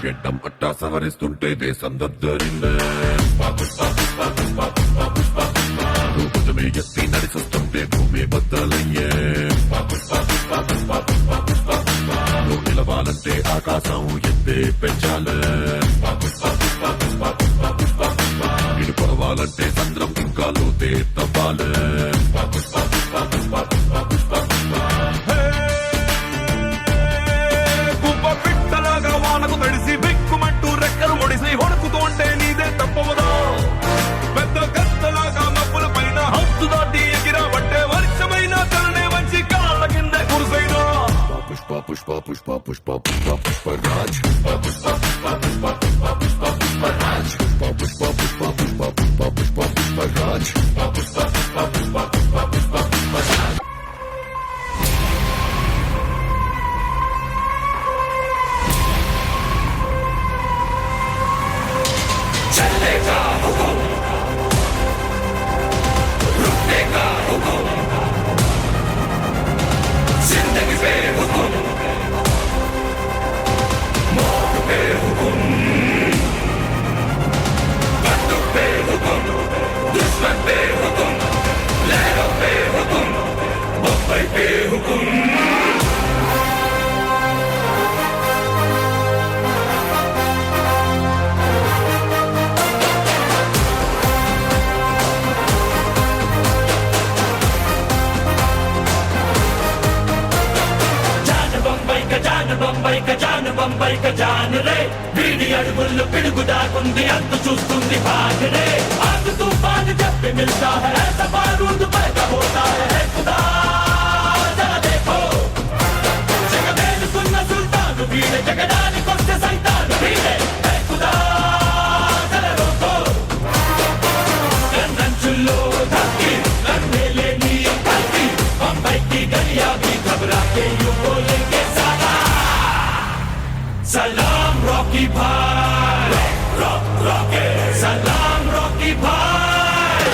గెడ్డం పట్టా సవరిస్తుంటే దేశం దద్దరిల్లే రూపమే ఎత్తి నడిచొస్తుంటే భూమి బద్దలయ్యే నువ్వు నిలవాలంటే ఆకాశం ఎత్తే పెంచాలే నిలుపవాలంటే చంద్రం ఇంకా లోతే తవ్వాలే తడిసి బిక్కుమంటూ రెక్కలు ముడిసి వణుకుతోంటే నీదే తప్పవదా పెద్ద గద్దలాగా మబ్బుల పైన హద్దు దాటి ఎగిరావంటే వర్షమైన తలనే వంచి కాళ్ళ కింద కురుసైనా పుష్ప పుష్ప పుష్ప పుష్ప పుష్ప పుష్పరాజ్ పుష్ప పుష్ప పుష్ప పుష్ప పుష్ప పుష్పరాజ్ పుష్ప పుష్ప పుష్ప పుష్ప పుష్ప పుష్ప పుష్పరాజ్ పుష్ప పుష్ప పుష్ప పుష్ప పుష్ప పుష్పరాజ్ चलेगा हुकुम रुकनेगा हुकुम जिंदगी पे हुकुम मौत पे हुकुम बंदूक पे हुकुम दुश्मन पे हुकुम लहरों पे हुकुम मुंबई पे हुकुम बंबई का जान रे बीड़ी अड़गुल्लू पिड़गु दागुंदी अंत चूस्तुंदी भाग रे आग तूफान जब भी मिलता है ऐसा बारूद पैदा होता है खुदा जरा देखो जगदेल सुन्ना सुल्तान भीड़े जगदानी कोस्ते सैतान भीड़े है खुदा जरा रोको गन्नंचुल्लो धक्की रंगेले नी कल्की बंबई की गलियां भी घबरा के यूं बोलेंगे सारा सलाम रॉकी भाई रॉकी सलाम रॉकी भाई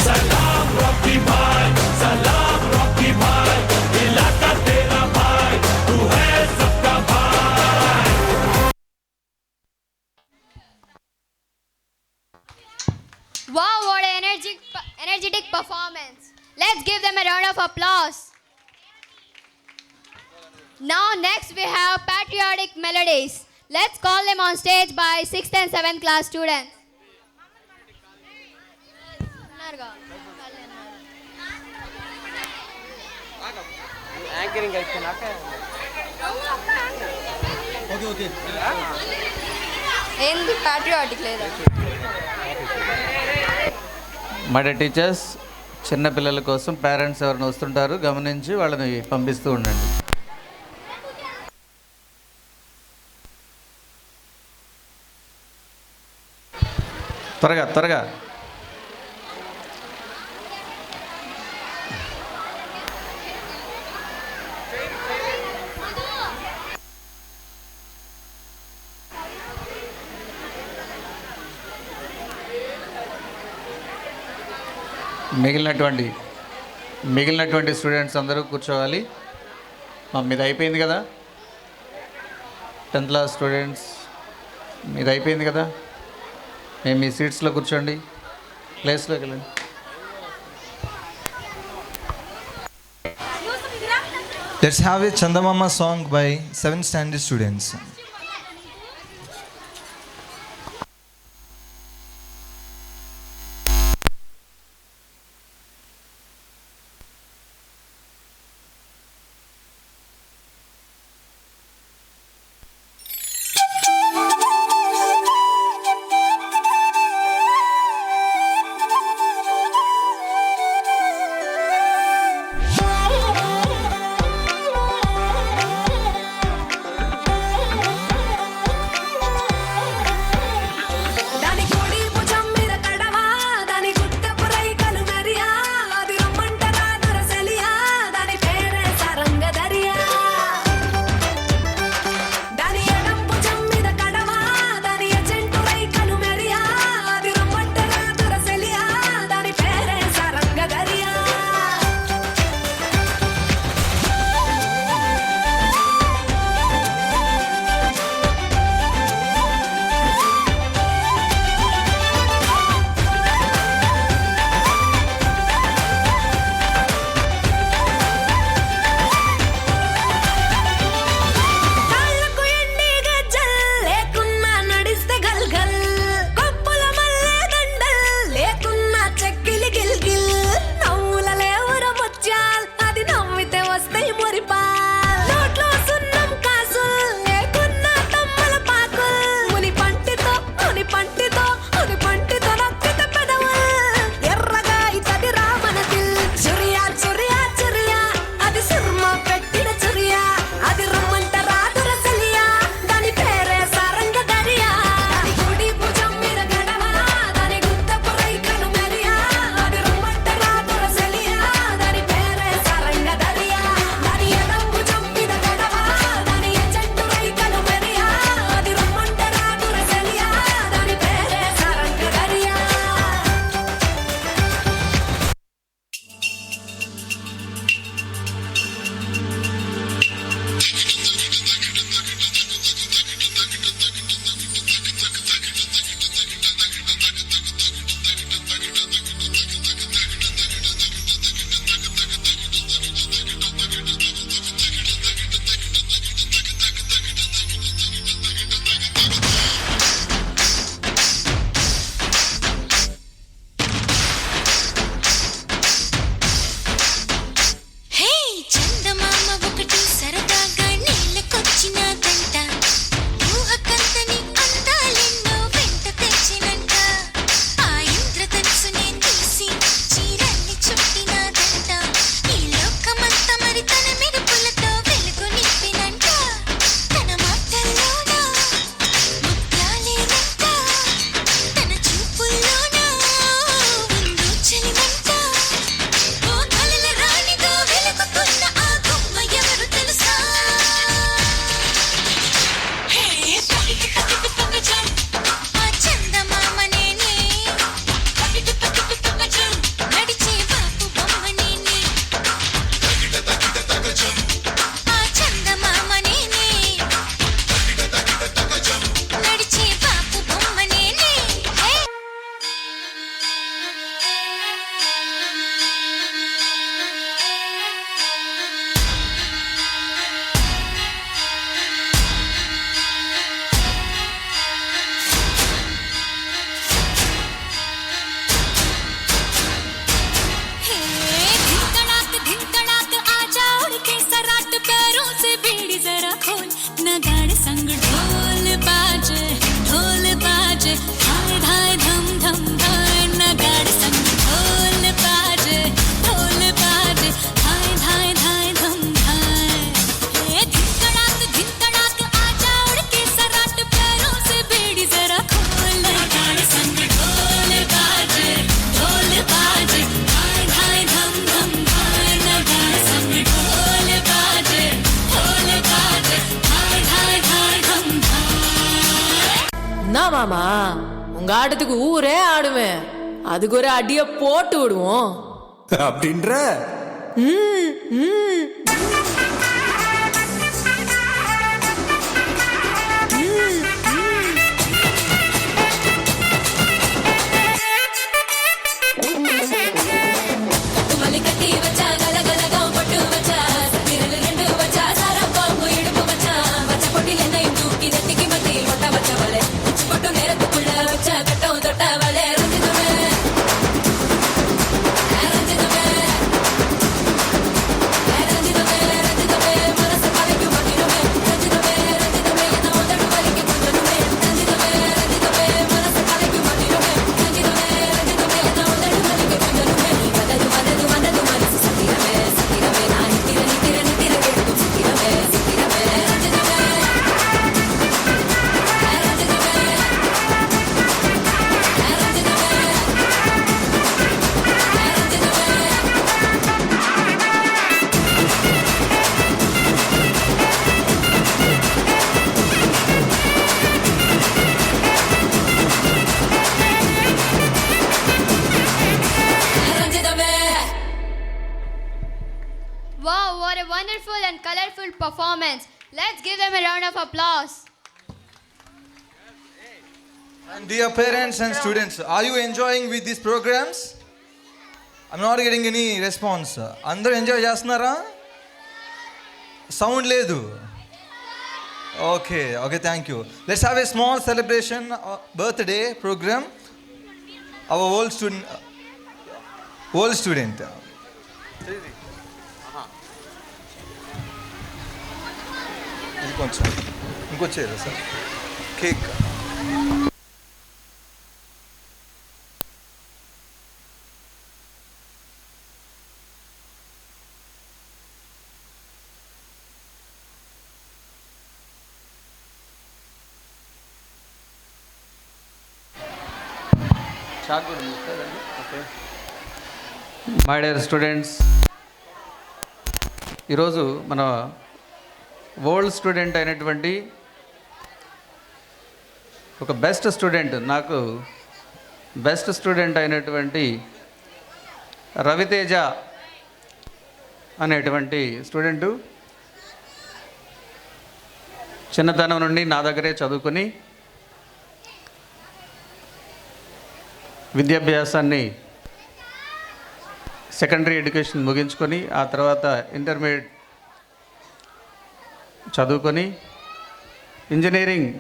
सलाम रॉकी भाई सलाम रॉकी भाई इलाका तेरा भाई तू है सबका भाई Wow, what an energetic performance. Let's give them a round of applause. Now next we have patriotic melodies. Let's call them on stage by 6th and 7th class students. ఏంది patriotic లేదా? మై టీచర్స్ చిన్న పిల్లల కోసం parents ఎవరైనా వస్తుంటారు గమనించి వాళ్ళని పంపిస్తూ ఉండండి. త్వరగా త్వరగా మిగిలినటువంటి స్టూడెంట్స్ అందరూ కూర్చోవాలి. మీది అయిపోయింది కదా, 10th క్లాస్ స్టూడెంట్స్ మీది అయిపోయింది కదా, మేము మీ సీట్స్లో కూర్చోండి, ప్లేస్లోకి వెళ్ళండి. Let's have a Chandamama song by 7th standard students. என்ன மாமா உங்க ஆட்டத்துக்கு ஊரே ஆடுமே, அதுக்கு ஒரு அடிய போட்டு விடுவோம் அப்படின்ற. Wow, what a wonderful and colorful performance. Let's give them a round of applause. And dear parents and students, are you enjoying with these programs? I'm not getting any response. అందరూ ఎంజాయ్ చేస్తున్నారా? Sound లేదు. Okay, thank you. Let's have a small celebration birthday program. Our old student. ఇది కొంచెం ఇంకొచ్చేదా sir cake. My dear students, ఈరోజు మన old student అయినటువంటి ఒక బెస్ట్ స్టూడెంట్ అయినటువంటి రవితేజ అనేటువంటి స్టూడెంటు చిన్నతనం నుండి నా దగ్గరే చదువుకొని విద్యాభ్యాసాన్ని సెకండరీ ఎడ్యుకేషన్ ముగించుకొని ఆ తర్వాత ఇంటర్మీడియట్ చదువుకొని ఇంజనీరింగ్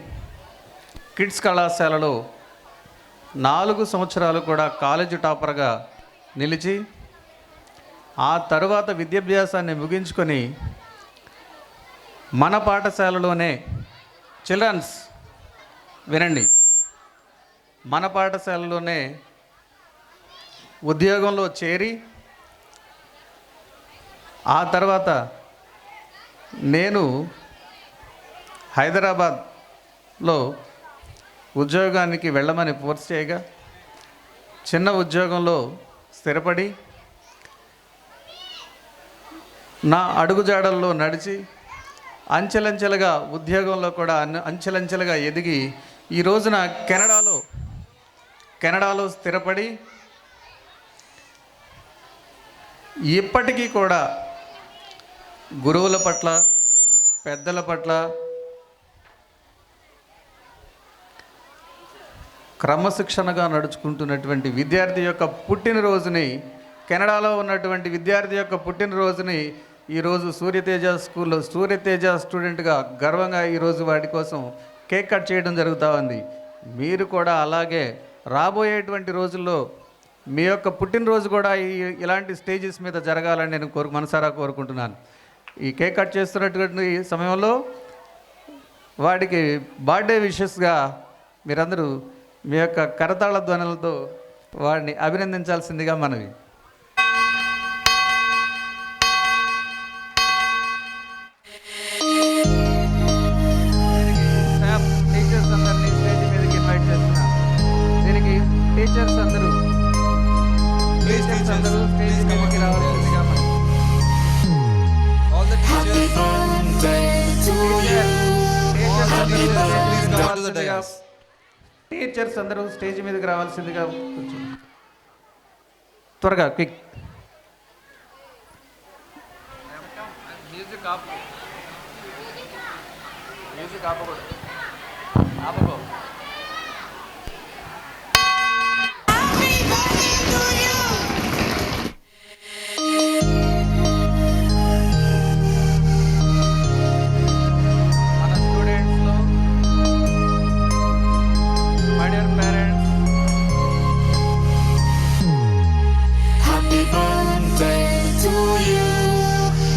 కిడ్స్ కళాశాలలో 4 సంవత్సరాలు కూడా కాలేజీ టాపర్గా నిలిచి ఆ తర్వాత విద్యాభ్యాసాన్ని ముగించుకొని మన పాఠశాలలోనే చిల్డ్రన్స్ వినండి, మన పాఠశాలలోనే ఉద్యోగంలో చేరి ఆ తర్వాత నేను హైదరాబాద్లో ఉద్యోగానికి వెళ్ళమని ఫోర్స్ చేయగా చిన్న ఉద్యోగంలో స్థిరపడి నా అడుగుజాడల్లో నడిచి అంచెలంచెలుగా ఉద్యోగంలో కూడా అంచెలంచెలుగా ఎదిగి ఈ రోజున కెనడాలో స్థిరపడి ఇప్పటికీ కూడా గురువుల పట్ల పెద్దల పట్ల క్రమశిక్షణగా నడుచుకుంటున్నటువంటి విద్యార్థి యొక్క పుట్టినరోజుని, కెనడాలో ఉన్నటువంటి విద్యార్థి యొక్క పుట్టినరోజుని ఈరోజు సూర్యతేజ స్కూల్లో సూర్యతేజ స్టూడెంట్గా గర్వంగా ఈరోజు వాటి కోసం కేక్ కట్ చేయడం జరుగుతూ ఉంది. మీరు కూడా అలాగే రాబోయేటువంటి రోజుల్లో మీ యొక్క పుట్టినరోజు కూడా ఇలాంటి స్టేజెస్ మీద జరగాలని నేను మనసారా కోరుకుంటున్నాను. ఈ కేక్ కట్ చేస్తున్నటువంటి సమయంలో వాడికి బర్త్డే విషెస్గా మీరందరూ మీ యొక్క కరతాళ ధ్వనులతో వాడిని అభినందించాల్సిందిగా మనవి. టీచర్స్ అందరినీ స్టేజ్ మీదకి ఇన్వైట్ చేస్తున్నాను. దీనికి టీచర్స్ అందరూ స్టేజ్ మీదకి రావాల్సిందిగా మనవి. All the teachers, please come to the dais. Teachers అందరూ స్టేజ్ మీదకి రావాల్సిందిగా కొంచెం త్వరగా క్విక్. మ్యూజిక్ ఆపు, music ఆపకూడదు, ఆపకో.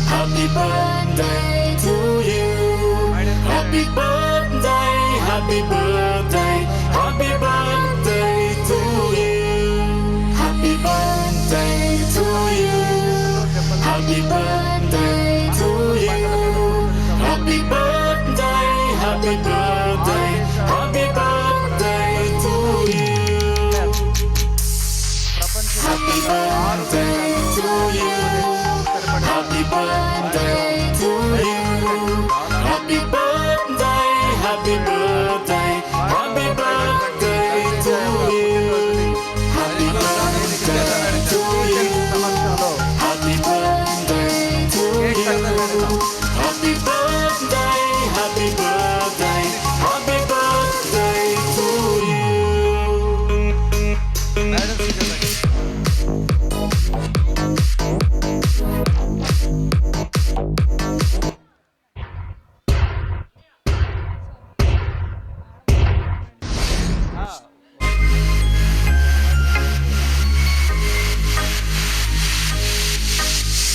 Happy birthday to you. Happy birthday, happy birthday, happy birthday to you. Happy birthday to you. Happy birthday to you. Happy birthday, happy birthday, happy birthday to you. Happy birthday to you. Happy birthday to you. Happy birthday, happy birthday, happy birthday to you. Happy birthday to you. Happy birthday to you. Happy birthday, happy birthday, happy birthday to you.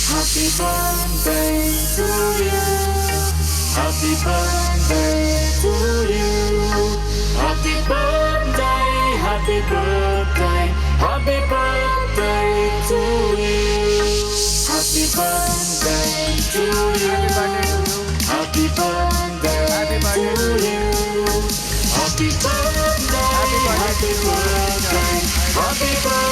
Happy birthday to you. Happy birthday to you. Happy birthday, happy birthday, happy birthday to you. Happy birthday to you. Happy birthday to you. Happy birthday, happy birthday, happy birthday.